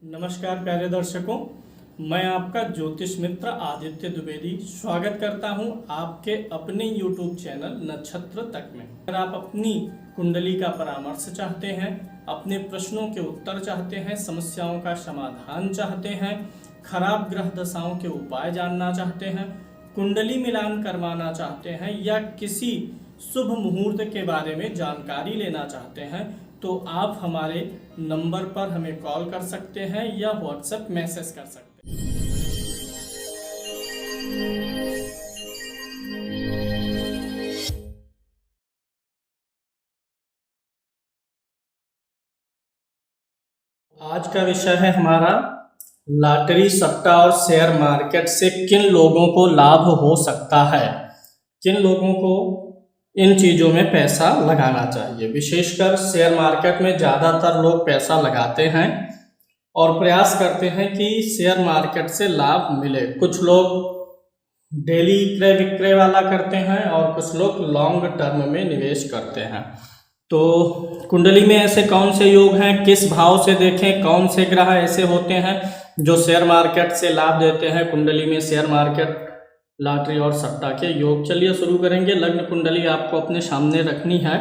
नमस्कार प्यारे दर्शकों, मैं आपका ज्योतिष मित्र आदित्य द्विवेदी स्वागत करता हूं आपके अपने YouTube चैनल नक्षत्र तक में। अगर आप अपनी कुंडली का परामर्श चाहते हैं, अपने प्रश्नों के उत्तर चाहते हैं, समस्याओं का समाधान चाहते हैं, खराब ग्रह दशाओं के उपाय जानना चाहते हैं, कुंडली मिलान करवाना चाहते हैं या किसी शुभ मुहूर्त के बारे में जानकारी लेना चाहते हैं तो आप हमारे नंबर पर हमें कॉल कर सकते हैं या व्हाट्सएप मैसेज कर सकते हैं। आज का विषय है हमारा लॉटरी, सट्टा और शेयर मार्केट से किन लोगों को लाभ हो सकता है, किन लोगों को इन चीज़ों में पैसा लगाना चाहिए। विशेषकर शेयर मार्केट में ज़्यादातर लोग पैसा लगाते हैं और प्रयास करते हैं कि शेयर मार्केट से लाभ मिले। कुछ लोग डेली क्रय विक्रय वाला करते हैं और कुछ लोग लॉन्ग टर्म में निवेश करते हैं। तो कुंडली में ऐसे कौन से योग हैं, किस भाव से देखें, कौन से ग्रह ऐसे होते हैं जो शेयर मार्केट से लाभ देते हैं। कुंडली में शेयर मार्केट, लॉटरी और सट्टा के योग। चलिए शुरू करेंगे। लग्न कुंडली आपको अपने सामने रखनी है।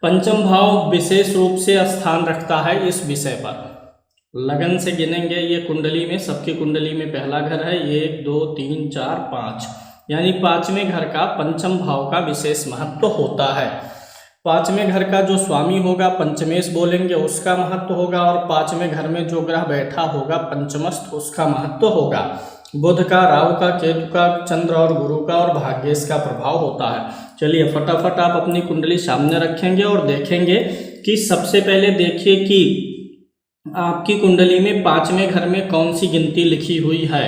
पंचम भाव विशेष रूप से स्थान रखता है इस विषय पर। लगन से गिनेंगे ये कुंडली में, सबकी कुंडली में पहला घर है। 1 2 3 4 5, यानी पांचवें घर का पंचम भाव का विशेष महत्व होता है। पांचवें घर का जो स्वामी होगा पंचमेश बोलेंगे, उसका महत्व होगा। और पांचवें घर में जो ग्रह बैठा होगा पंचमस्थ, उसका महत्व होगा। बुध का, राहु का, केतु का, चंद्र और गुरु का और भाग्येश का प्रभाव होता है। चलिए फटाफट आप अपनी कुंडली सामने रखेंगे और देखेंगे कि सबसे पहले देखिए कि आपकी कुंडली में पांचवें घर में कौन सी गिनती लिखी हुई है।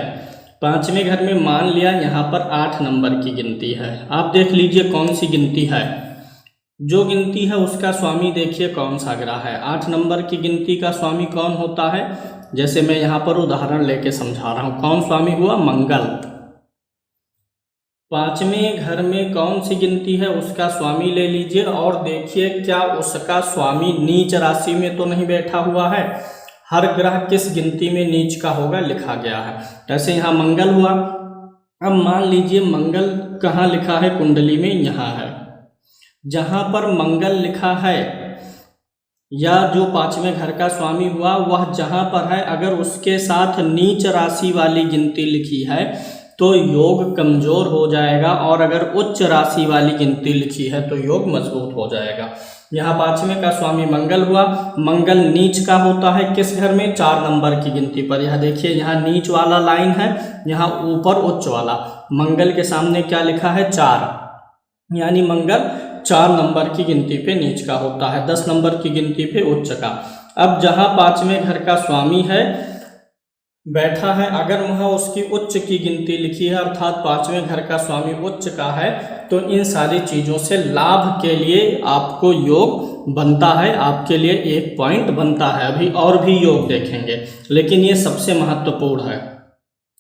पांचवें घर में मान लिया यहाँ पर 8 नंबर की गिनती है। आप देख लीजिए कौन सी गिनती है। जो गिनती है उसका स्वामी देखिए कौन सा ग्रह है। 8 नंबर की गिनती का स्वामी कौन होता है, जैसे मैं यहाँ पर उदाहरण लेके समझा रहा हूँ। कौन स्वामी हुआ? मंगल। पांचवें घर में कौन सी गिनती है उसका स्वामी ले लीजिए और देखिए क्या उसका स्वामी नीच राशि में तो नहीं बैठा हुआ है। हर ग्रह किस गिनती में नीच का होगा लिखा गया है। जैसे यहाँ मंगल हुआ। अब मान लीजिए मंगल कहाँ लिखा है कुंडली में? यहाँ है। जहाँ पर मंगल लिखा है या जो पांचवें घर का स्वामी हुआ वह जहाँ पर है, अगर उसके साथ नीच राशि वाली गिनती लिखी है तो योग कमजोर हो जाएगा, और अगर उच्च राशि वाली गिनती लिखी है तो योग मजबूत हो जाएगा। यहाँ पांचवें का स्वामी मंगल हुआ। मंगल नीच का होता है किस घर में? 4 नंबर की गिनती पर। यह देखिए यहाँ नीच वाला लाइन है, यहाँ ऊपर उच्च वाला। मंगल के सामने क्या लिखा है? 4, यानी मंगल 4 नंबर की गिनती पे नीच का होता है, 10 नंबर की गिनती पे उच्च का। अब जहाँ पांचवें घर का स्वामी है बैठा है, अगर वहाँ उसकी उच्च की गिनती लिखी है अर्थात पांचवें घर का स्वामी उच्च का है, तो इन सारी चीज़ों से लाभ के लिए आपको योग बनता है। आपके लिए 1 पॉइंट बनता है। अभी और भी योग देखेंगे, लेकिन ये सबसे महत्वपूर्ण है।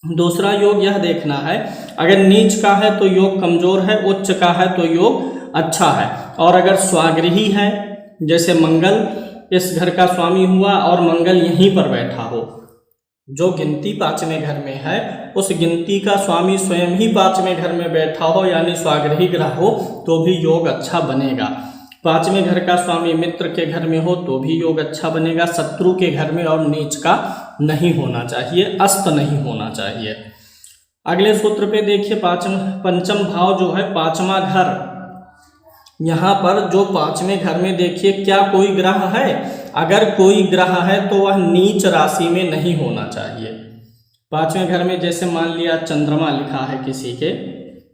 दूसरा योग यह देखना है, अगर नीच का है तो योग कमजोर है, उच्च का है तो योग अच्छा है। और अगर स्वागृही है, जैसे मंगल इस घर का स्वामी हुआ और मंगल यहीं पर बैठा हो, जो गिनती पांचवें घर में है उस गिनती का स्वामी स्वयं ही पांचवें घर में बैठा हो, यानी स्वागृही ग्रह हो, तो भी योग अच्छा बनेगा। पांचवें घर का स्वामी मित्र के घर में हो तो भी योग अच्छा बनेगा। शत्रु के घर में और नीच का नहीं होना चाहिए, अस्त नहीं होना चाहिए। अगले सूत्र पे देखिए, पंचम भाव जो है पांचवा घर, यहाँ पर जो पांचवें घर में देखिए क्या कोई ग्रह है? अगर कोई ग्रह है तो वह नीच राशि में नहीं होना चाहिए। पांचवें घर में जैसे मान लिया चंद्रमा लिखा है किसी के,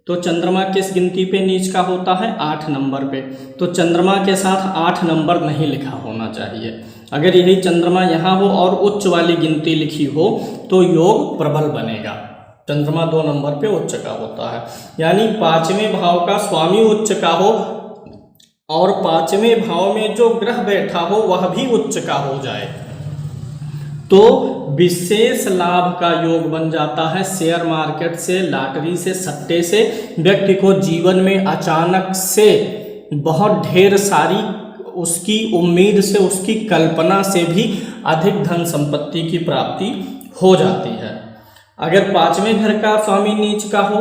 तो चंद्रमा किस गिनती पे नीच का होता है? 8 नंबर पे। तो चंद्रमा के साथ 8 नंबर नहीं लिखा होना चाहिए। अगर यही चंद्रमा यहाँ हो और उच्च वाली गिनती लिखी हो तो योग प्रबल बनेगा। चंद्रमा 2 नंबर पे उच्च का होता है, यानी पांचवें भाव का स्वामी उच्च का हो और पांचवें भाव में जो ग्रह बैठा हो वह भी उच्च का हो जाए तो विशेष लाभ का योग बन जाता है। शेयर मार्केट से, लॉटरी से, सट्टे से व्यक्ति को जीवन में अचानक से बहुत ढेर सारी उसकी उम्मीद से, उसकी कल्पना से भी अधिक धन संपत्ति की प्राप्ति हो जाती है। अगर पांचवें घर का स्वामी नीच का हो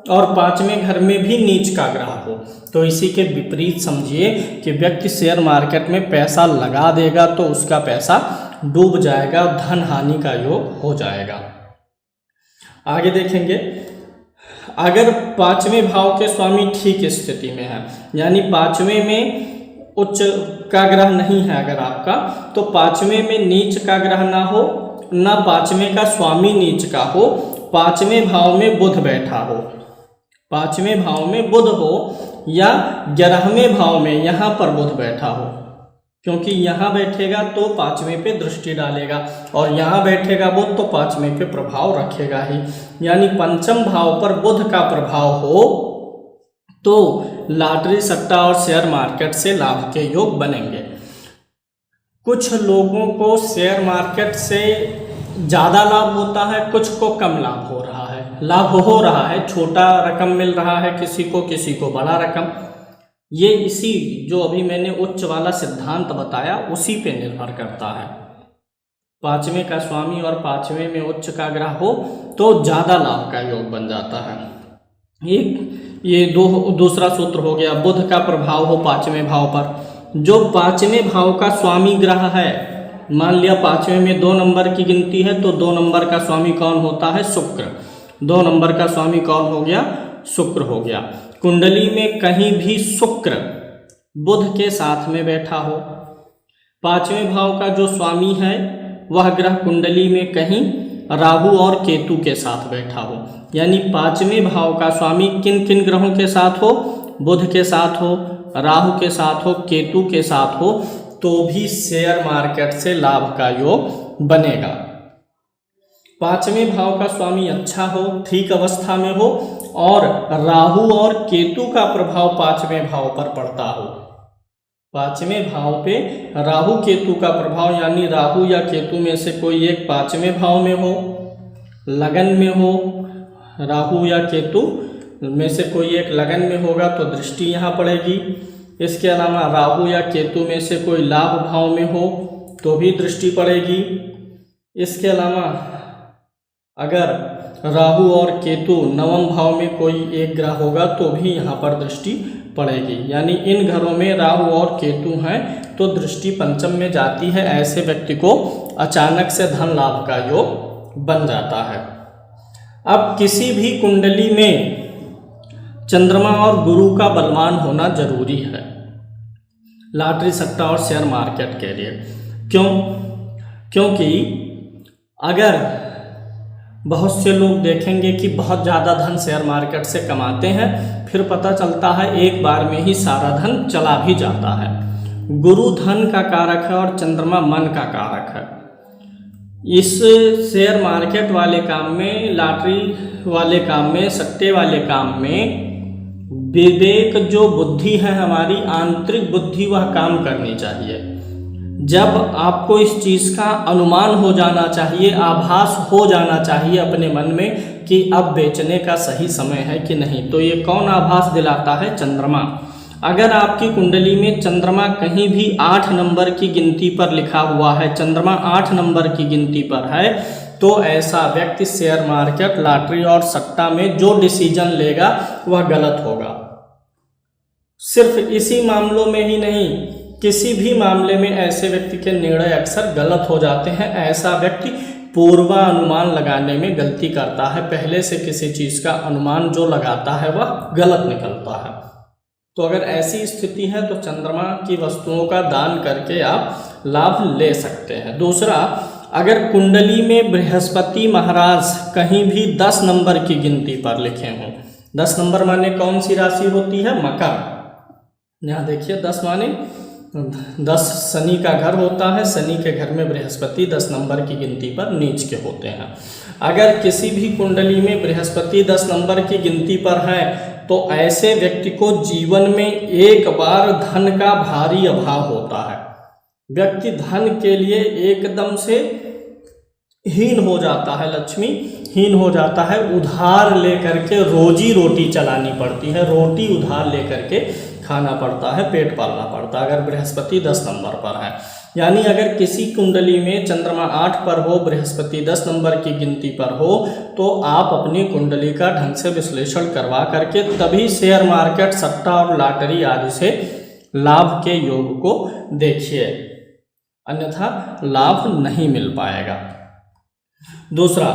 और पांचवें घर में भी नीच का ग्रह हो तो इसी के विपरीत समझिए कि व्यक्ति शेयर मार्केट में पैसा लगा देगा तो उसका पैसा डूब जाएगा, धन हानि का योग हो जाएगा। आगे देखेंगे, अगर पांचवें भाव के स्वामी ठीक स्थिति में है, यानी पांचवें में उच्च का ग्रह नहीं है अगर आपका, तो पांचवें में नीच का ग्रह ना हो, ना पांचवें का स्वामी नीच का हो, पांचवें भाव में बुध बैठा हो, पांचवें भाव में बुध हो या 11वें भाव में यहाँ पर बुध बैठा हो, क्योंकि यहाँ बैठेगा तो पांचवें पे दृष्टि डालेगा और यहाँ बैठेगा बुध तो पांचवें पे प्रभाव रखेगा ही, यानी पंचम भाव पर बुध का प्रभाव हो तो लॉटरी, सट्टा और शेयर मार्केट से लाभ के योग बनेंगे। कुछ लोगों को शेयर मार्केट से ज़्यादा लाभ होता है, कुछ को कम लाभ हो रहा है, लाभ हो रहा है, छोटा रकम मिल रहा है किसी को बड़ा रकम। ये इसी जो अभी मैंने उच्च वाला सिद्धांत बताया उसी पे निर्भर करता है। पांचवें का स्वामी और पांचवें में उच्च का ग्रह हो तो ज़्यादा लाभ का योग बन जाता है। ये दूसरा सूत्र हो गया। बुध का प्रभाव हो पांचवें भाव पर, जो पांचवें भाव का स्वामी ग्रह है, मान लिया पांचवें में 2 नंबर की गिनती है तो 2 नंबर का स्वामी कौन होता है? शुक्र। 2 नंबर का स्वामी कौन हो गया? शुक्र हो गया। कुंडली में कहीं भी शुक्र बुध के साथ में बैठा हो, पांचवें भाव का जो स्वामी है वह ग्रह कुंडली में कहीं राहु और केतु के साथ बैठा हो, यानी पांचवें भाव का स्वामी किन किन ग्रहों के साथ हो? बुध के साथ हो, राहु के साथ हो, केतु के साथ हो, तो भी शेयर मार्केट से लाभ का योग बनेगा। पांचवें भाव का स्वामी अच्छा हो, ठीक अवस्था में हो और राहु और केतु का प्रभाव पांचवें भाव पर पड़ता हो। पांचवें भाव पे राहु केतु का प्रभाव, यानी राहु या केतु में से कोई एक पांचवें भाव में हो, लगन में हो, राहु या केतु में से कोई एक लगन में होगा तो दृष्टि यहाँ पड़ेगी। इसके अलावा राहु या केतु में से कोई लाभ भाव में हो तो भी दृष्टि पड़ेगी। इसके अलावा अगर राहु और केतु नवम भाव में कोई एक ग्रह होगा तो भी यहाँ पर दृष्टि पड़ेगी, यानी इन घरों में राहु और केतु हैं तो दृष्टि पंचम में जाती है। ऐसे व्यक्ति को अचानक से धन लाभ का योग बन जाता है। अब किसी भी कुंडली में चंद्रमा और गुरु का बलवान होना जरूरी है लॉटरी, सट्टा और शेयर मार्केट के लिए। क्योंकि अगर बहुत से लोग देखेंगे कि बहुत ज़्यादा धन शेयर मार्केट से कमाते हैं, फिर पता चलता है एक बार में ही सारा धन चला भी जाता है। गुरु धन का कारक है और चंद्रमा मन का कारक है। इस शेयर मार्केट वाले काम में, लॉटरी वाले काम में, सट्टे वाले काम में विवेक जो बुद्धि है हमारी आंतरिक बुद्धि, वह काम करनी चाहिए। जब आपको इस चीज़ का अनुमान हो जाना चाहिए, आभास हो जाना चाहिए अपने मन में कि अब बेचने का सही समय है कि नहीं, तो ये कौन आभास दिलाता है? चंद्रमा। अगर आपकी कुंडली में चंद्रमा कहीं भी 8 नंबर की गिनती पर लिखा हुआ है, चंद्रमा 8 नंबर की गिनती पर है, तो ऐसा व्यक्ति शेयर मार्केट, लॉटरी और सट्टा में जो डिसीजन लेगा वह गलत होगा। सिर्फ इसी मामलों में ही नहीं, किसी भी मामले में ऐसे व्यक्ति के निर्णय अक्सर गलत हो जाते हैं। ऐसा व्यक्ति पूर्वानुमान लगाने में गलती करता है, पहले से किसी चीज़ का अनुमान जो लगाता है वह गलत निकलता है। तो अगर ऐसी स्थिति है तो चंद्रमा की वस्तुओं का दान करके आप लाभ ले सकते हैं। दूसरा, अगर कुंडली में बृहस्पति महाराज कहीं भी 10 नंबर की गिनती पर लिखे हों, 10 नंबर माने कौन सी राशि होती है? मकर। यहाँ देखिए 10 माने 10 शनि का घर होता है, शनि के घर में बृहस्पति 10 नंबर की गिनती पर नीच के होते हैं। अगर किसी भी कुंडली में बृहस्पति 10 नंबर की गिनती पर है तो ऐसे व्यक्ति को जीवन में एक बार धन का भारी अभाव होता है। व्यक्ति धन के लिए एकदम से हीन हो जाता है, लक्ष्मी हीन हो जाता है। उधार लेकर के रोजी रोटी चलानी पड़ती है, रोटी उधार लेकर के खाना पड़ता है, पेट पालना पड़ता है, अगर बृहस्पति 10 नंबर पर है। यानी अगर किसी कुंडली में चंद्रमा 8 पर हो, बृहस्पति 10 नंबर की गिनती पर हो, तो आप अपनी कुंडली का ढंग से विश्लेषण करवा करके तभी शेयर मार्केट, सट्टा और लॉटरी आदि से लाभ के योग को देखिए, अन्यथा लाभ नहीं मिल पाएगा। दूसरा,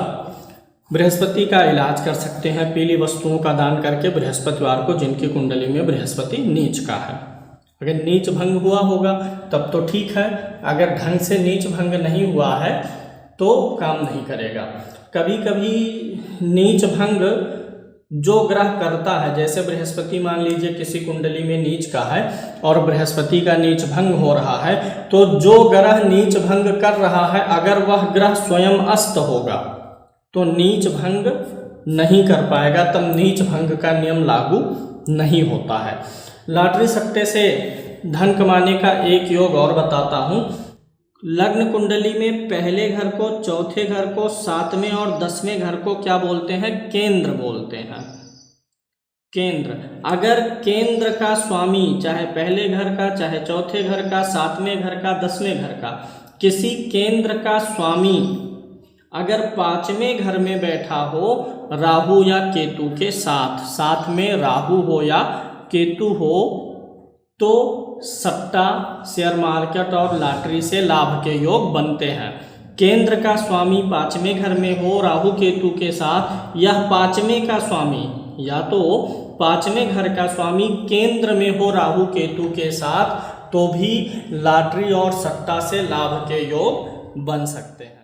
बृहस्पति का इलाज कर सकते हैं पीली वस्तुओं का दान करके बृहस्पतिवार को, जिनकी कुंडली में बृहस्पति नीच का है। अगर नीच भंग हुआ होगा तब तो ठीक है, अगर ढंग से नीच भंग नहीं हुआ है तो काम नहीं करेगा। कभी कभी नीच भंग जो ग्रह करता है, जैसे बृहस्पति मान लीजिए किसी कुंडली में नीच का है और बृहस्पति का नीच भंग हो रहा है, तो जो ग्रह नीच भंग कर रहा है अगर वह ग्रह स्वयं अस्त होगा तो नीच भंग नहीं कर पाएगा, तब नीच भंग का नियम लागू नहीं होता है। लॉटरी सट्टे से धन कमाने का एक योग और बताता हूँ। लग्न कुंडली में पहले घर को, चौथे घर को, 7वें और 10वें घर को क्या बोलते हैं? केंद्र बोलते हैं। केंद्र, अगर केंद्र का स्वामी चाहे पहले घर का, चाहे चौथे घर का, 7वें घर का, 10वें घर का, किसी केंद्र का स्वामी अगर 5वें घर में बैठा हो राहु या केतु के साथ में राहु हो या केतु हो, तो सट्टा, शेयर मार्केट और लॉटरी से लाभ के योग बनते हैं। केंद्र का स्वामी 5वें घर में हो राहु केतु के साथ, यह 5वें का स्वामी या तो 5वें घर का स्वामी केंद्र में हो राहु केतु के साथ, तो भी लॉटरी और सट्टा से लाभ के योग बन सकते हैं।